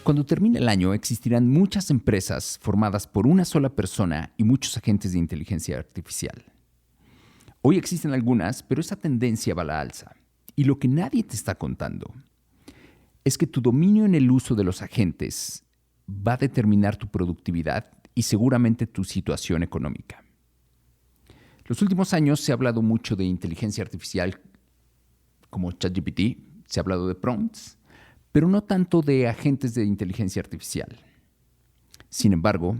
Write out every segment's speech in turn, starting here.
Cuando termine el año, existirán muchas empresas formadas por una sola persona y muchos agentes de inteligencia artificial. Hoy existen algunas, pero esa tendencia va a la alza. Y lo que nadie te está contando es que tu dominio en el uso de los agentes va a determinar tu productividad y seguramente tu situación económica. Los últimos años se ha hablado mucho de inteligencia artificial como ChatGPT, se ha hablado de prompts, pero no tanto de agentes de inteligencia artificial. Sin embargo,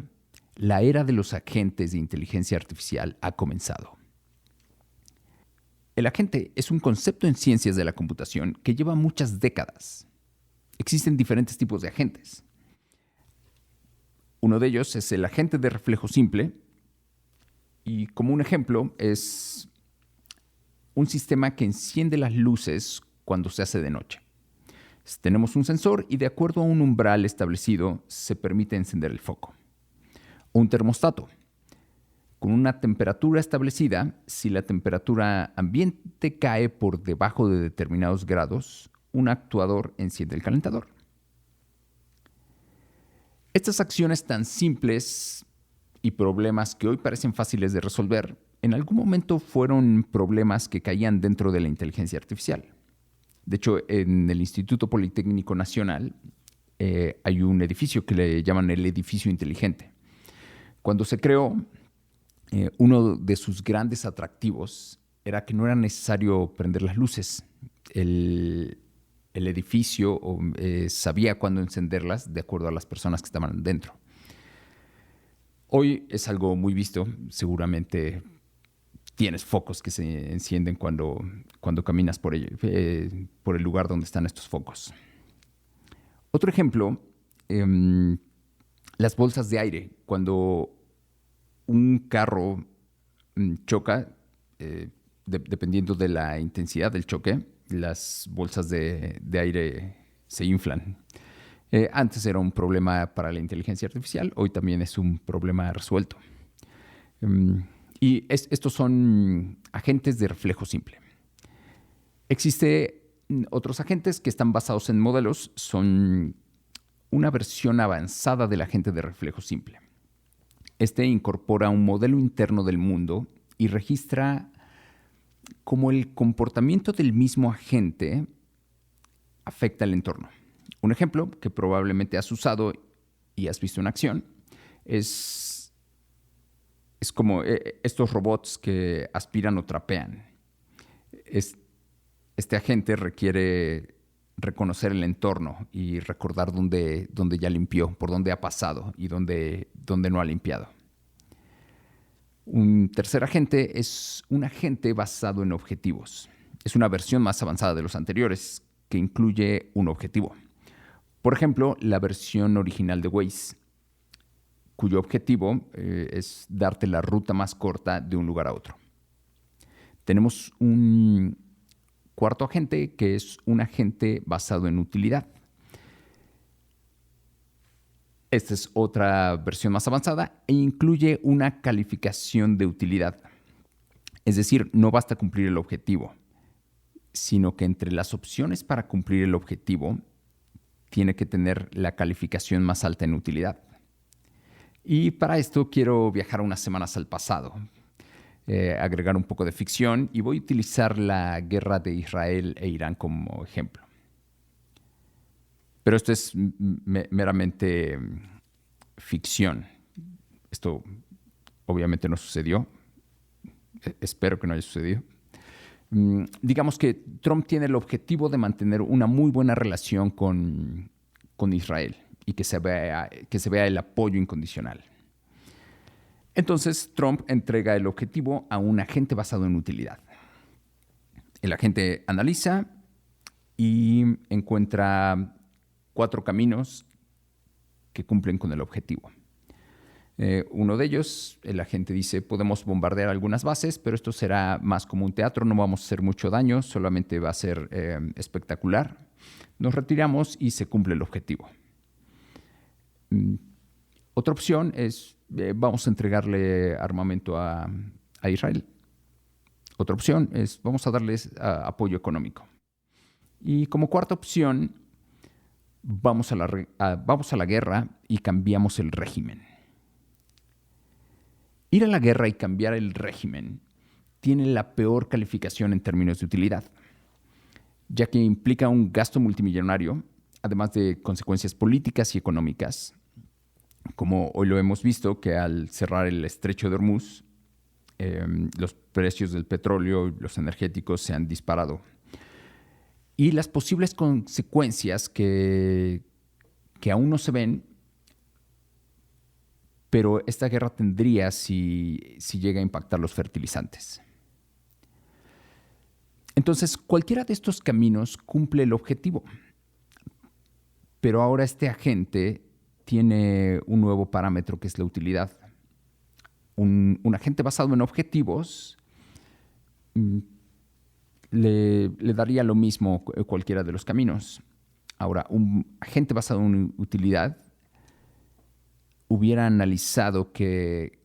la era de los agentes de inteligencia artificial ha comenzado. El agente es un concepto en ciencias de la computación que lleva muchas décadas. Existen diferentes tipos de agentes. Uno de ellos es el agente de reflejo simple, y como un ejemplo es un sistema que enciende las luces cuando se hace de noche. Tenemos un sensor y de acuerdo a un umbral establecido se permite encender el foco. O un termostato. Con una temperatura establecida, si la temperatura ambiente cae por debajo de determinados grados, un actuador enciende el calentador. Estas acciones tan simples y problemas que hoy parecen fáciles de resolver, en algún momento fueron problemas que caían dentro de la inteligencia artificial. De hecho, en el Instituto Politécnico Nacional hay un edificio que le llaman el edificio inteligente. Cuando se creó, uno de sus grandes atractivos era que no era necesario prender las luces. El edificio sabía cuándo encenderlas de acuerdo a las personas que estaban dentro. Hoy es algo muy visto. Seguramente tienes focos que se encienden cuando caminas por el lugar donde están estos focos. Otro ejemplo, las bolsas de aire. Cuando un carro choca, dependiendo de la intensidad del choque, las bolsas de aire se inflan. Antes era un problema para la inteligencia artificial, hoy también es un problema resuelto. Estos son agentes de reflejo simple. Existen otros agentes que están basados en modelos, son una versión avanzada del agente de reflejo simple. Este incorpora un modelo interno del mundo y registra cómo el comportamiento del mismo agente afecta al entorno. Un ejemplo que probablemente has usado y has visto en acción es como estos robots que aspiran o trapean. Este agente requiere reconocer el entorno y recordar dónde ya limpió, por dónde ha pasado y dónde no ha limpiado. Un tercer agente es un agente basado en objetivos. Es una versión más avanzada de los anteriores que incluye un objetivo. Por ejemplo, la versión original de Waze, cuyo objetivo es darte la ruta más corta de un lugar a otro. Tenemos un cuarto agente que es un agente basado en utilidad. Esta es otra versión más avanzada e incluye una calificación de utilidad. Es decir, no basta cumplir el objetivo, sino que entre las opciones para cumplir el objetivo tiene que tener la calificación más alta en utilidad. Y para esto quiero viajar unas semanas al pasado, agregar un poco de ficción y voy a utilizar la guerra de Israel e Irán como ejemplo. Pero esto es meramente ficción. Esto obviamente no sucedió. Espero que no haya sucedido. Digamos que Trump tiene el objetivo de mantener una muy buena relación con Israel y que se vea el apoyo incondicional. Entonces, Trump entrega el objetivo a un agente basado en utilidad. El agente analiza y encuentra 4 caminos que cumplen con el objetivo. Uno de ellos, el agente dice, podemos bombardear algunas bases, pero esto será más como un teatro, no vamos a hacer mucho daño, solamente va a ser espectacular. Nos retiramos y se cumple el objetivo. Otra opción es, vamos a entregarle armamento a Israel. Otra opción es, vamos a darles apoyo económico. Y como cuarta opción, vamos a la guerra y cambiamos el régimen. Ir a la guerra y cambiar el régimen tiene la peor calificación en términos de utilidad, ya que implica un gasto multimillonario, además de consecuencias políticas y económicas, como hoy lo hemos visto, que al cerrar el estrecho de Hormuz, los precios del petróleo y los energéticos se han disparado. Y las posibles consecuencias que aún no se ven, pero esta guerra tendría si llega a impactar los fertilizantes. Entonces, cualquiera de estos caminos cumple el objetivo, pero ahora este agente tiene un nuevo parámetro que es la utilidad. Un agente basado en objetivos le daría lo mismo cualquiera de los caminos. Ahora, un agente basado en utilidad hubiera analizado que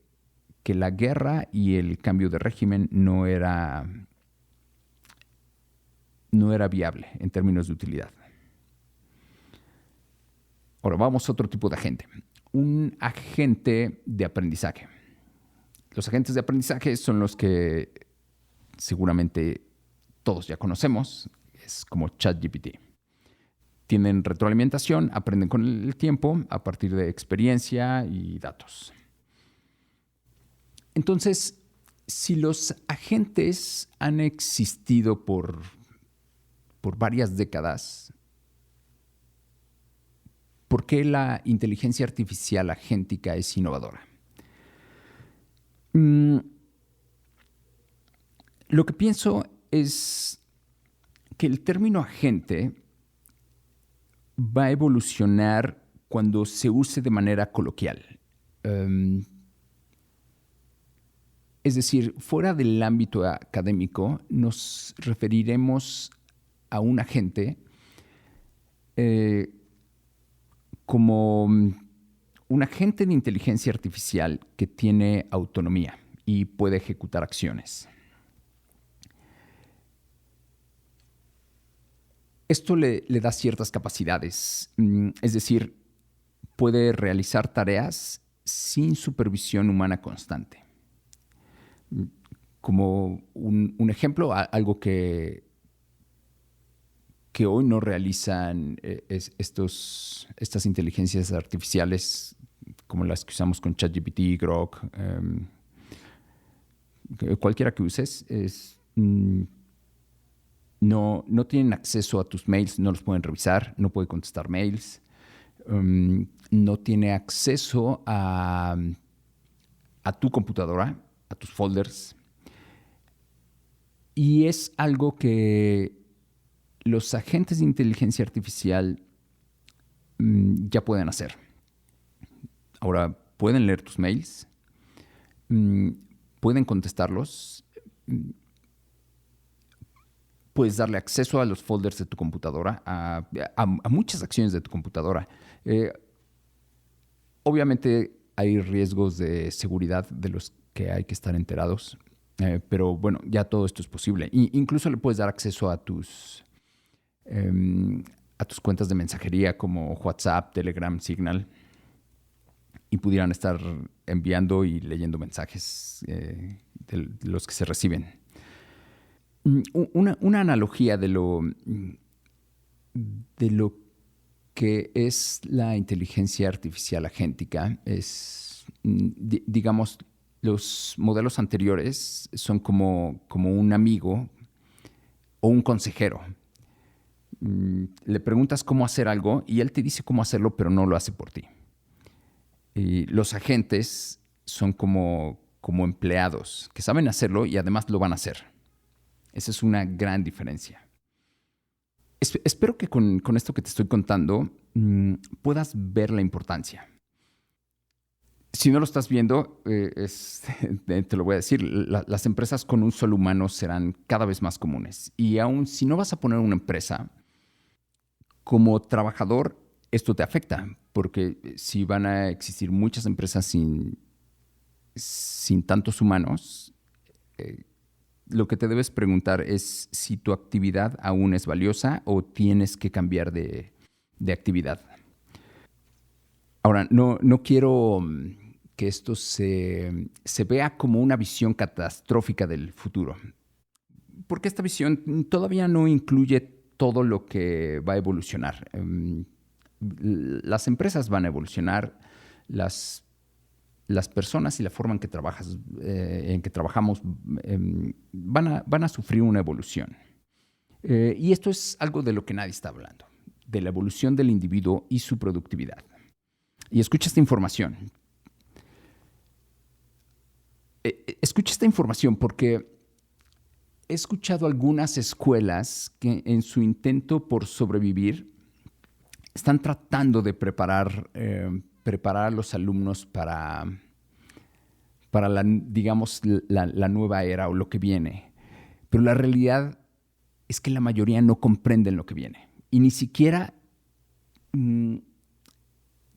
la guerra y el cambio de régimen no era viable en términos de utilidad. Ahora, vamos a otro tipo de agente. Un agente de aprendizaje. Los agentes de aprendizaje son los que seguramente todos ya conocemos. Es como ChatGPT. Tienen retroalimentación, aprenden con el tiempo a partir de experiencia y datos. Entonces, si los agentes han existido por varias décadas, ¿por qué la inteligencia artificial agéntica es innovadora? Lo que pienso es que el término agente va a evolucionar cuando se use de manera coloquial. Es decir, fuera del ámbito académico, nos referiremos a un agente como un agente de inteligencia artificial que tiene autonomía y puede ejecutar acciones. Esto le da ciertas capacidades, es decir, puede realizar tareas sin supervisión humana constante. Como un ejemplo, algo que hoy no realizan estas inteligencias artificiales como las que usamos con ChatGPT, Grok, cualquiera que uses, no tienen acceso a tus mails, no los pueden revisar, no puede contestar mails, no tiene acceso a tu computadora, a tus folders. Y es algo que los agentes de inteligencia artificial ya pueden hacer. Ahora, pueden leer tus mails, pueden contestarlos, puedes darle acceso a los folders de tu computadora, a muchas acciones de tu computadora. Obviamente hay riesgos de seguridad de los que hay que estar enterados, pero bueno, ya todo esto es posible. Incluso le puedes dar acceso a tus cuentas de mensajería como WhatsApp, Telegram, Signal, y pudieran estar enviando y leyendo mensajes de los que se reciben. Una analogía de lo que es la inteligencia artificial agéntica es, digamos, los modelos anteriores son como un amigo o un consejero. Le preguntas cómo hacer algo y él te dice cómo hacerlo, pero no lo hace por ti. Y los agentes son como empleados que saben hacerlo y además lo van a hacer. Esa es una gran diferencia. Espero que con esto que te estoy contando puedas ver la importancia. Si no lo estás viendo, te lo voy a decir, las empresas con un solo humano serán cada vez más comunes. Y aún si no vas a poner una empresa, como trabajador, esto te afecta, porque si van a existir muchas empresas sin tantos humanos, lo que te debes preguntar es si tu actividad aún es valiosa o tienes que cambiar de de actividad. Ahora, no quiero que esto se vea como una visión catastrófica del futuro, porque esta visión todavía no incluye todo lo que va a evolucionar. Las empresas van a evolucionar, las personas y la forma en que trabajamos van a sufrir una evolución. Y esto es algo de lo que nadie está hablando, de la evolución del individuo y su productividad. Y escucha esta información. Escucha esta información porque he escuchado algunas escuelas que en su intento por sobrevivir están tratando de preparar a los alumnos para la nueva era o lo que viene. Pero la realidad es que la mayoría no comprenden lo que viene. Y ni siquiera,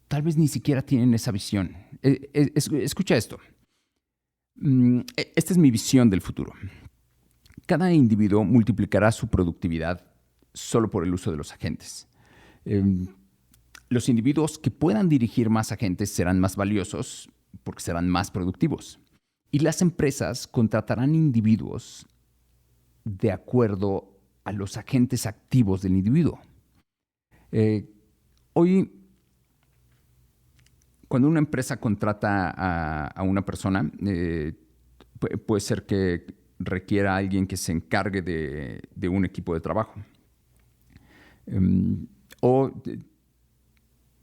tal vez ni siquiera tienen esa visión. Escucha esto. Esta es mi visión del futuro. Cada individuo multiplicará su productividad solo por el uso de los agentes. Los individuos que puedan dirigir más agentes serán más valiosos porque serán más productivos. Y las empresas contratarán individuos de acuerdo a los agentes activos del individuo. Hoy, cuando una empresa contrata a una persona, puede ser que requiera a alguien que se encargue de un equipo de trabajo. O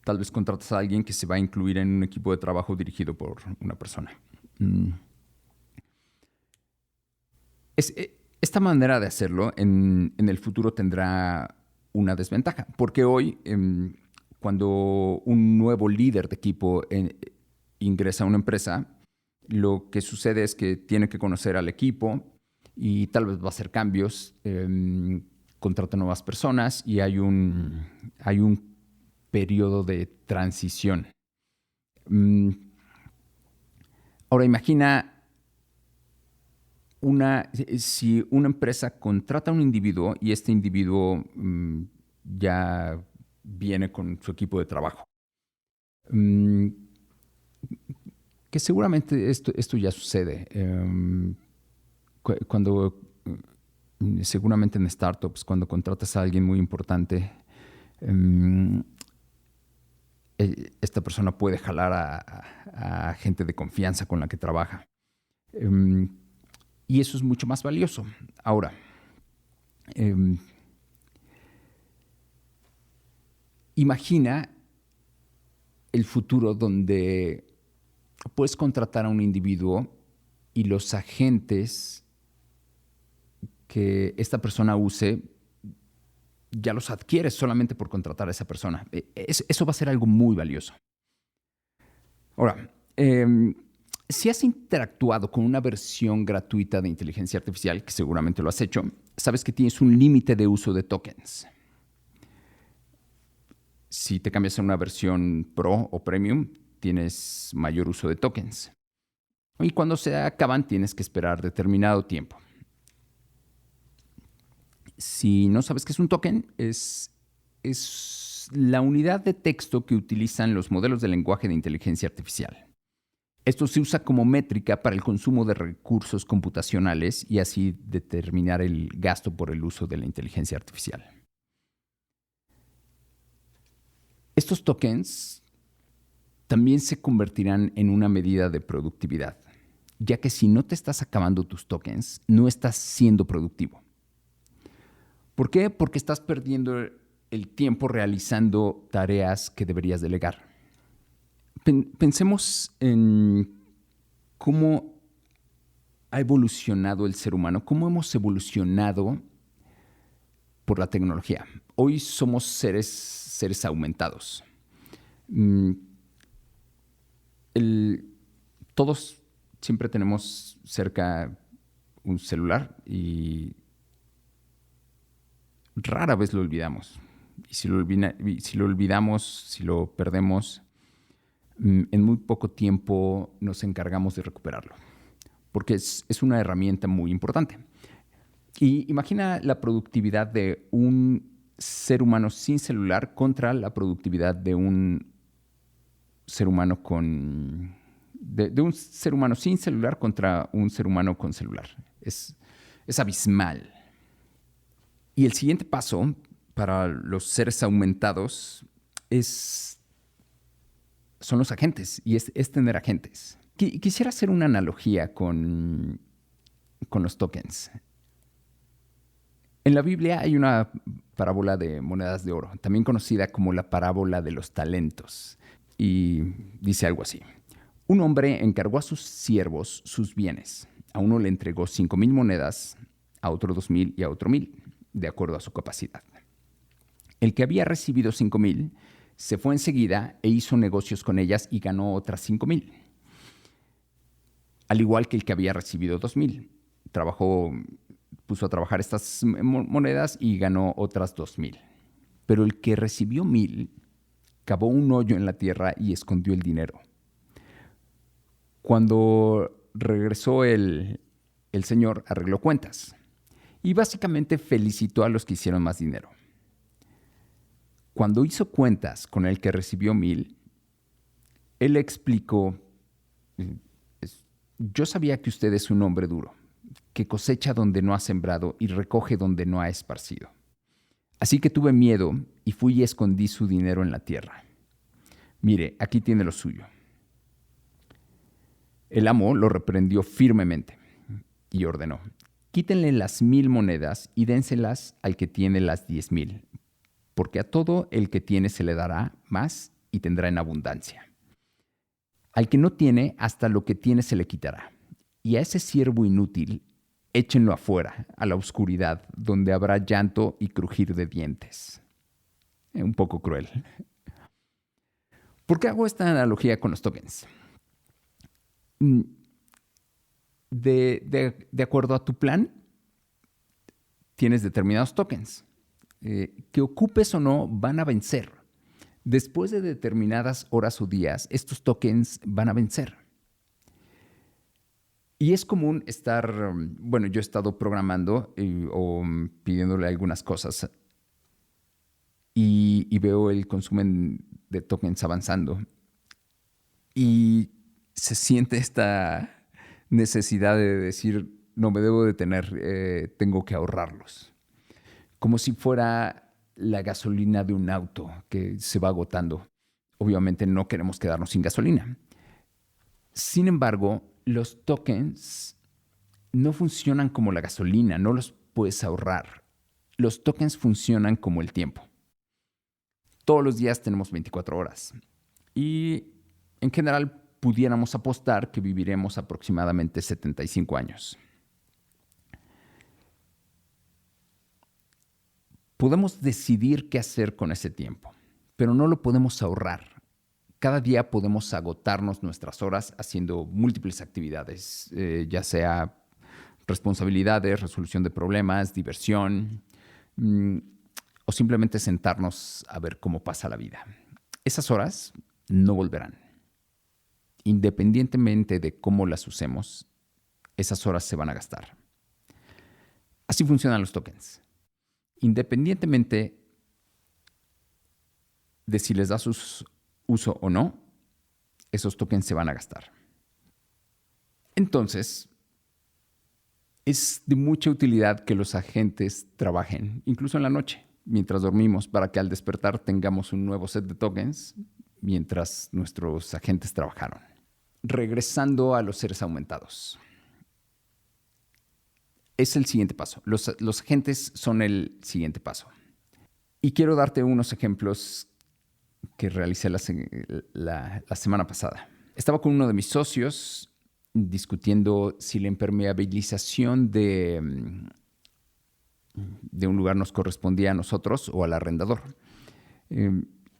tal vez contratas a alguien que se va a incluir en un equipo de trabajo dirigido por una persona. Esta manera de hacerlo en el futuro tendrá una desventaja, porque hoy, cuando un nuevo líder de equipo ingresa a una empresa, lo que sucede es que tiene que conocer al equipo y tal vez va a hacer cambios, contrata nuevas personas y hay un periodo de transición. Ahora imagina si una empresa contrata a un individuo y este individuo ya viene con su equipo de trabajo. Que seguramente esto ya sucede. Seguramente en startups, cuando contratas a alguien muy importante, esta persona puede jalar a gente de confianza con la que trabaja. Y eso es mucho más valioso. Ahora, imagina el futuro donde puedes contratar a un individuo y los agentes que esta persona use ya los adquieres solamente por contratar a esa persona. Eso va a ser algo muy valioso. Ahora, si has interactuado con una versión gratuita de inteligencia artificial, que seguramente lo has hecho, sabes que tienes un límite de uso de tokens. Si te cambias a una versión Pro o Premium, tienes mayor uso de tokens. Y cuando se acaban, tienes que esperar determinado tiempo. Si no sabes qué es un token, es la unidad de texto que utilizan los modelos de lenguaje de inteligencia artificial. Esto se usa como métrica para el consumo de recursos computacionales y así determinar el gasto por el uso de la inteligencia artificial. Estos tokens también se convertirán en una medida de productividad, ya que si no te estás acabando tus tokens, no estás siendo productivo. ¿Por qué? Porque estás perdiendo el tiempo realizando tareas que deberías delegar. Pensemos en cómo ha evolucionado el ser humano, cómo hemos evolucionado por la tecnología. Hoy somos seres aumentados. Todos siempre tenemos cerca un celular y rara vez lo olvidamos. Y si lo olvidamos, si lo perdemos, en muy poco tiempo nos encargamos de recuperarlo, porque es una herramienta muy importante. Y imagina la productividad de un ser humano sin celular contra la productividad de un ser humano de un ser humano sin celular contra un ser humano con celular. Es abismal. Y el siguiente paso para los seres aumentados son los agentes, y es tener agentes. Quisiera hacer una analogía con los tokens. En la Biblia hay una parábola de monedas de oro, también conocida como la parábola de los talentos. Y dice algo así. Un hombre encargó a sus siervos sus bienes. A uno le entregó 5,000 monedas, a otro 2,000 y a otro 1,000, de acuerdo a su capacidad. El que había recibido 5,000 se fue enseguida e hizo negocios con ellas y ganó otras 5,000. Al igual que el que había recibido 2,000. Puso a trabajar estas monedas y ganó otras 2,000. Pero el que recibió 1,000 cavó un hoyo en la tierra y escondió el dinero. Cuando regresó el señor, arregló cuentas y básicamente felicitó a los que hicieron más dinero. Cuando hizo cuentas con el que recibió 1,000, él le explicó: yo sabía que usted es un hombre duro, que cosecha donde no ha sembrado y recoge donde no ha esparcido. Así que tuve miedo y fui y escondí su dinero en la tierra. Mire, aquí tiene lo suyo. El amo lo reprendió firmemente y ordenó: quítenle las 1,000 monedas y dénselas al que tiene las 10,000, porque a todo el que tiene se le dará más y tendrá en abundancia. Al que no tiene, hasta lo que tiene se le quitará. Y a ese siervo inútil, échenlo afuera, a la oscuridad, donde habrá llanto y crujir de dientes. Un poco cruel. ¿Por qué hago esta analogía con los tokens? De acuerdo a tu plan, tienes determinados tokens. Que ocupes o no, van a vencer. Después de determinadas horas o días, estos tokens van a vencer. Y es común yo he estado programando o pidiéndole algunas cosas y veo el consumo de tokens avanzando. Y se siente esta necesidad de decir: no me debo detener, tengo que ahorrarlos. Como si fuera la gasolina de un auto que se va agotando. Obviamente no queremos quedarnos sin gasolina. Sin embargo, los tokens no funcionan como la gasolina, no los puedes ahorrar. Los tokens funcionan como el tiempo. Todos los días tenemos 24 horas. Y en general pudiéramos apostar que viviremos aproximadamente 75 años. Podemos decidir qué hacer con ese tiempo, pero no lo podemos ahorrar. Cada día podemos agotarnos nuestras horas haciendo múltiples actividades, ya sea responsabilidades, resolución de problemas, diversión, o simplemente sentarnos a ver cómo pasa la vida. Esas horas no volverán. Independientemente de cómo las usemos, esas horas se van a gastar. Así funcionan los tokens. Independientemente de si les das uso o no, esos tokens se van a gastar. Entonces, es de mucha utilidad que los agentes trabajen, incluso en la noche, mientras dormimos, para que al despertar tengamos un nuevo set de tokens mientras nuestros agentes trabajaron. Regresando a los seres aumentados. Es el siguiente paso. Los agentes son el siguiente paso. Y quiero darte unos ejemplos que realicé la semana pasada. Estaba con uno de mis socios discutiendo si la impermeabilización de un lugar nos correspondía a nosotros o al arrendador.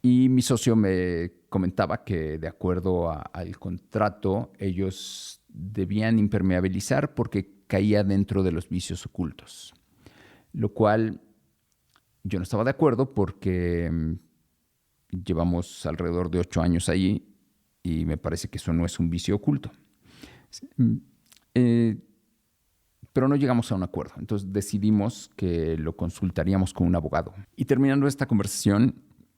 Y mi socio me comentaba que de acuerdo al contrato, ellos debían impermeabilizar porque caía dentro de los vicios ocultos. Lo cual yo no estaba de acuerdo porque llevamos alrededor de 8 años ahí y me parece que eso no es un vicio oculto. pero no llegamos a un acuerdo. Entonces decidimos que lo consultaríamos con un abogado. Y terminando esta conversación,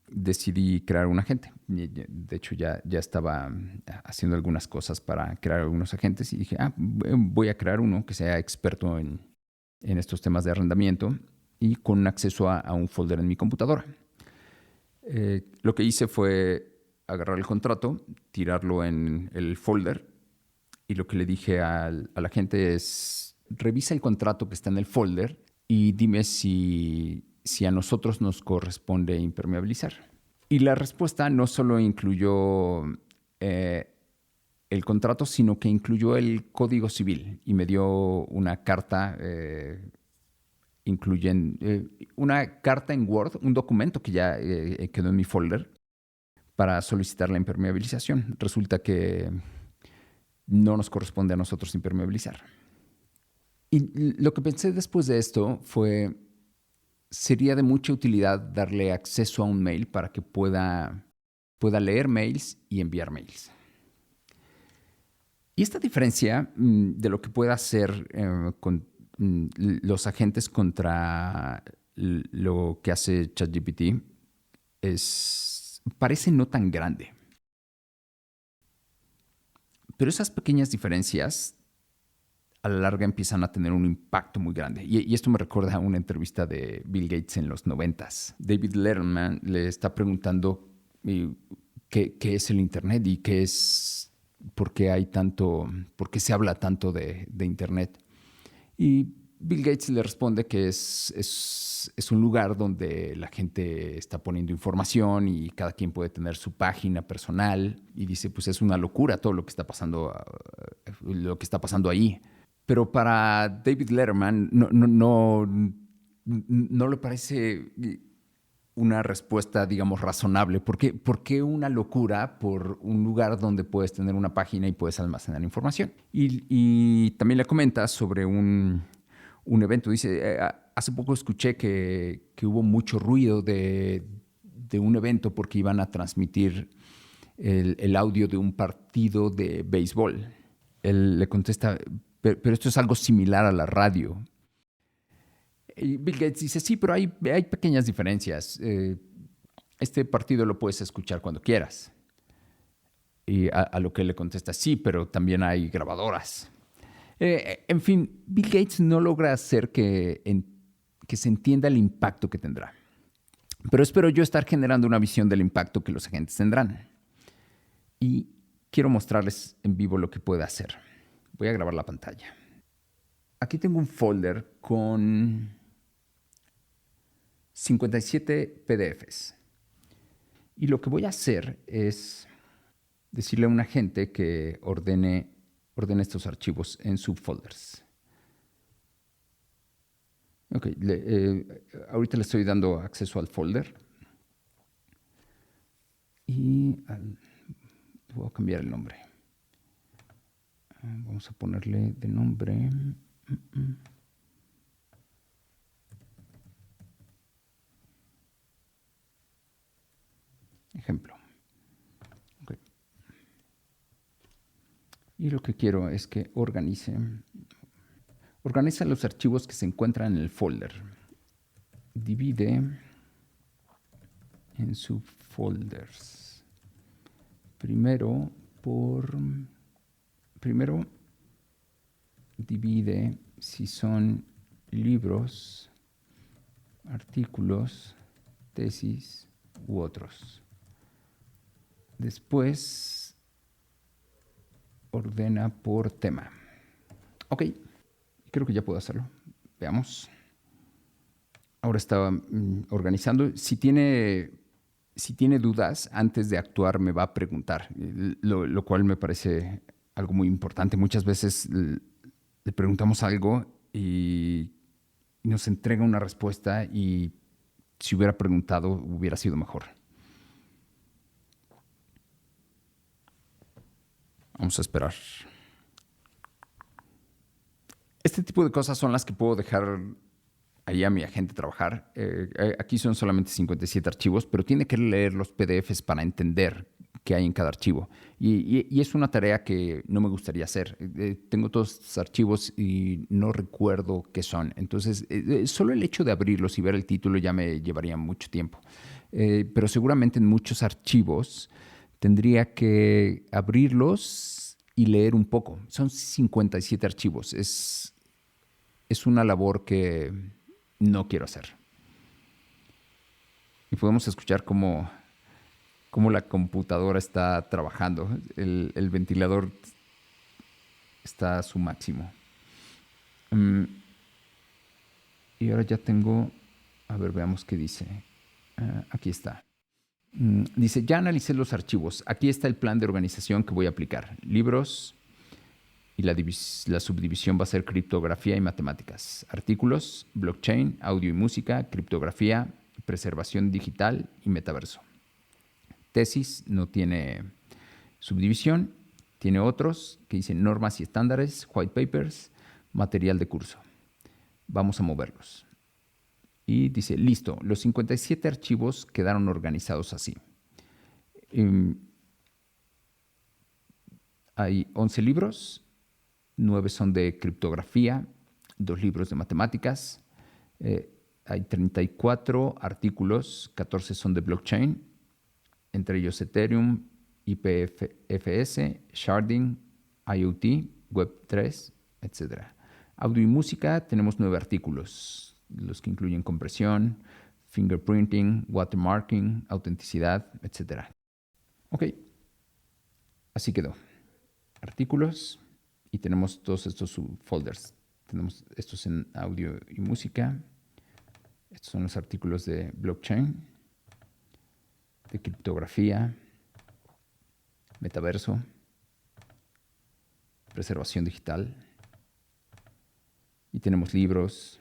decidí crear un agente. De hecho, ya estaba haciendo algunas cosas para crear algunos agentes y dije, voy a crear uno que sea experto en estos temas de arrendamiento y con acceso a un folder en mi computadora. Lo que hice fue agarrar el contrato, tirarlo en el folder y lo que le dije a la gente es, revisa el contrato que está en el folder y dime si a nosotros nos corresponde impermeabilizar. Y la respuesta no solo incluyó el contrato, sino que incluyó el Código Civil y me dio una carta una carta en Word, un documento que ya quedó en mi folder para solicitar la impermeabilización. Resulta que no nos corresponde a nosotros impermeabilizar. Y lo que pensé después de esto fue, sería de mucha utilidad darle acceso a un mail para que pueda leer mails y enviar mails. Y esta diferencia de lo que pueda hacer con los agentes contra lo que hace ChatGPT parece no tan grande. Pero esas pequeñas diferencias a la larga empiezan a tener un impacto muy grande. Y esto me recuerda a una entrevista de Bill Gates en los 90s. David Letterman le está preguntando qué es el Internet y por qué se habla tanto de Internet. Y Bill Gates le responde que es un lugar donde la gente está poniendo información y cada quien puede tener su página personal. Y dice, pues es una locura todo lo que está pasando ahí. Pero para David Letterman no le parece una respuesta, digamos, razonable. ¿Por qué una locura por un lugar donde puedes tener una página y puedes almacenar información? Y también le comenta sobre un evento. Dice, hace poco escuché que hubo mucho ruido de un evento porque iban a transmitir el audio de un partido de béisbol. Él le contesta, pero esto es algo similar a la radio. Y Bill Gates dice, sí, pero hay pequeñas diferencias. Este partido lo puedes escuchar cuando quieras. Y a lo que él le contesta, sí, pero también hay grabadoras. En fin, Bill Gates no logra hacer que se entienda el impacto que tendrá. Pero espero yo estar generando una visión del impacto que los agentes tendrán. Y quiero mostrarles en vivo lo que puede hacer. Voy a grabar la pantalla. Aquí tengo un folder con 57 PDFs. Y lo que voy a hacer es decirle a un agente que ordene estos archivos en subfolders. Ok, ahorita le estoy dando acceso al folder. Y voy a cambiar el nombre. Vamos a ponerle de nombre. Ejemplo. Okay. Y lo que quiero es que organiza los archivos que se encuentran en el folder. Divide en subfolders. Primero divide si son libros, artículos, tesis u otros. Después ordena por tema. Ok, creo que ya puedo hacerlo. Veamos. Ahora estaba organizando. Si tiene dudas, antes de actuar me va a preguntar, lo cual me parece algo muy importante. Muchas veces le preguntamos algo y nos entrega una respuesta y si hubiera preguntado hubiera sido mejor. Vamos a esperar. Este tipo de cosas son las que puedo dejar ahí a mi agente trabajar. Aquí son solamente 57 archivos, pero tiene que leer los PDFs para entender que hay en cada archivo. Y es una tarea que no me gustaría hacer. Tengo todos estos archivos y no recuerdo qué son. Entonces, solo el hecho de abrirlos y ver el título ya me llevaría mucho tiempo. Pero seguramente en muchos archivos tendría que abrirlos y leer un poco. Son 57 archivos. Es una labor que no quiero hacer. Y podemos escuchar cómo la computadora está trabajando. El ventilador está a su máximo. Y ahora ya tengo... A ver, veamos qué dice. Aquí está. Dice, ya analicé los archivos. Aquí está el plan de organización que voy a aplicar. Libros y la subdivisión va a ser criptografía y matemáticas. Artículos, blockchain, audio y música, criptografía, preservación digital y metaverso. Tesis no tiene subdivisión, tiene otros que dicen normas y estándares, white papers, material de curso. Vamos a moverlos. Y dice, listo, los 57 archivos quedaron organizados así. Hay 11 libros, 9 son de criptografía, 2 libros de matemáticas, hay 34 artículos, 14 son de blockchain, entre ellos Ethereum, IPFS, Sharding, IoT, Web3, etc. Audio y música, tenemos 9 artículos, los que incluyen compresión, fingerprinting, watermarking, autenticidad, etc. Ok, así quedó. Artículos y tenemos todos estos subfolders. Tenemos estos en audio y música. Estos son los artículos de blockchain, de criptografía, metaverso, preservación digital. Y tenemos libros.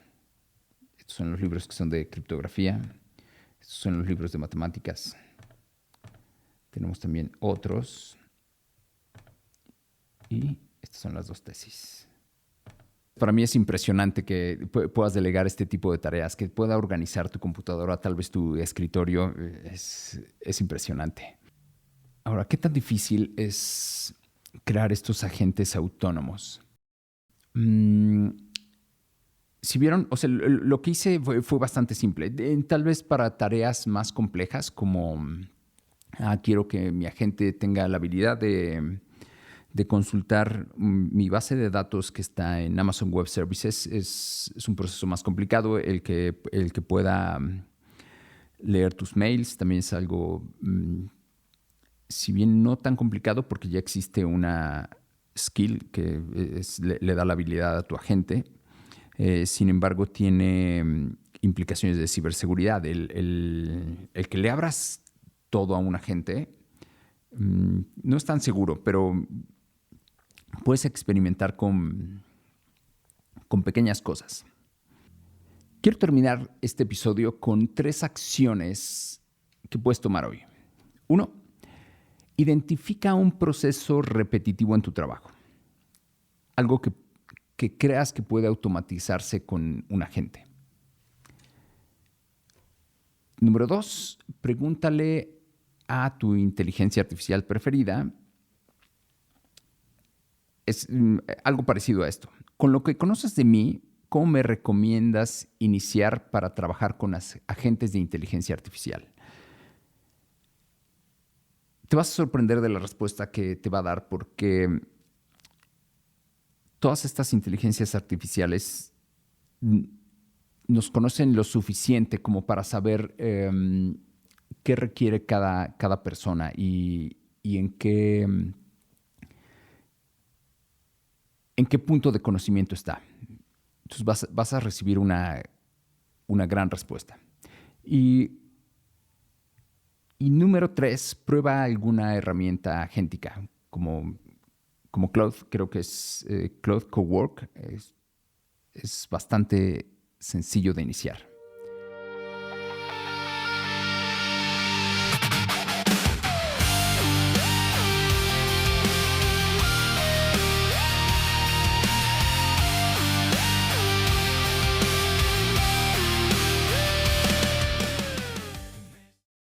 Estos son los libros que son de criptografía. Estos son los libros de matemáticas. Tenemos también otros. Y estas son las 2 tesis. Para mí es impresionante que puedas delegar este tipo de tareas, que pueda organizar tu computadora, tal vez tu escritorio. Es impresionante. Ahora, ¿qué tan difícil es crear estos agentes autónomos? Si vieron, o sea, lo que hice fue bastante simple. Tal vez para tareas más complejas, como quiero que mi agente tenga la habilidad de consultar mi base de datos que está en Amazon Web Services. Es un proceso más complicado. El que pueda leer tus mails también es algo, si bien no tan complicado, porque ya existe una skill que le da la habilidad a tu agente. Sin embargo, tiene implicaciones de ciberseguridad. El que le abras todo a un agente no es tan seguro, pero puedes experimentar con pequeñas cosas. Quiero terminar este episodio con 3 acciones que puedes tomar hoy. 1. Identifica un proceso repetitivo en tu trabajo. Algo que creas que puede automatizarse con un agente. Número 2. Pregúntale a tu inteligencia artificial preferida. Es algo parecido a esto. Con lo que conoces de mí, ¿cómo me recomiendas iniciar para trabajar con agentes de inteligencia artificial? Te vas a sorprender de la respuesta que te va a dar, porque todas estas inteligencias artificiales nos conocen lo suficiente como para saber qué requiere cada persona y en qué punto de conocimiento está. Entonces vas a recibir una gran respuesta. Y número 3, prueba alguna herramienta agéntica, como Claude. Creo que es Claude Cowork. Es bastante sencillo de iniciar.